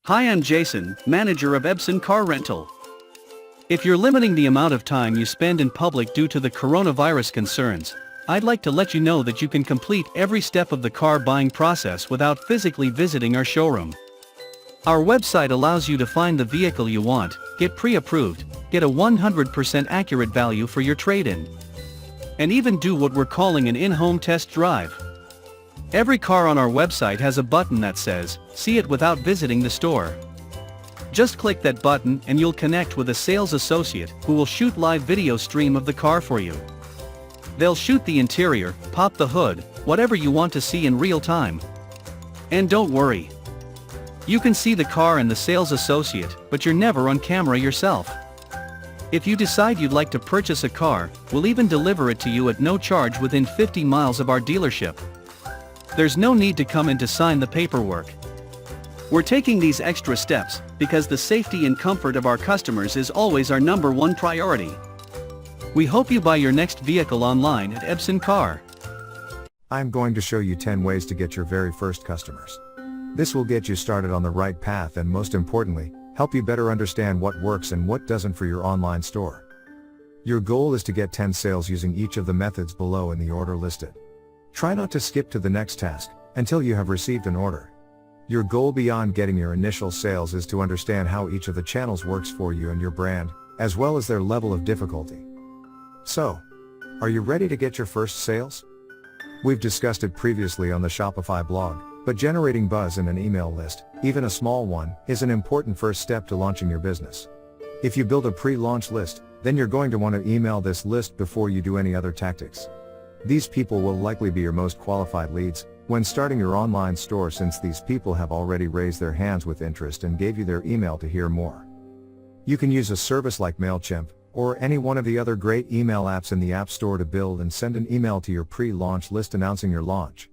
Hi, I'm Jason, manager of Epson Car Rental. If you're limiting the amount of time you spend in public due to the coronavirus concerns, I'd like to let you know that you can complete every step of the car buying process without physically visiting our showroom. Our website allows you to find the vehicle you want, get pre-approved, get a 100% accurate value for your trade-in, and even do what we're calling an in-home test drive. Every car on our website has a button that says, "See it without visiting the store." Just click that button and you'll connect with a sales associate who will shoot live video stream of the car for you. They'll shoot the interior, pop the hood, whatever you want to see in real time. And don't worry. You can see the car and the sales associate, but you're never on camera yourself. If you decide you'd like to purchase a car, we'll even deliver it to you at no charge within 50 miles of our dealership. There's no need to come in to sign the paperwork. We're taking these extra steps because the safety and comfort of our customers is always our #1 priority. We hope you buy your next vehicle online at Epson Car. I'm going to show you 10 ways to get your very first customers. This will get you started on the right path and, most importantly, help you better understand what works and what doesn't for your online store. Your goal is to get 10 sales using each of the methods below in the order listed. Try not to skip to the next task until you have received an order. Your goal beyond getting your initial sales is to understand how each of the channels works for you and your brand, as well as their level of difficulty. So, are you ready to get your first sales? We've discussed it previously on the Shopify blog, but generating buzz in an email list, even a small one, is an important first step to launching your business. If you build a pre-launch list, then you're going to want to email this list before you do any other tactics. These people will likely be your most qualified leads when starting your online store, since these people have already raised their hands with interest and gave you their email to hear more. You can use a service like MailChimp, or any one of the other great email apps in the App Store to build and send an email to your pre-launch list announcing your launch.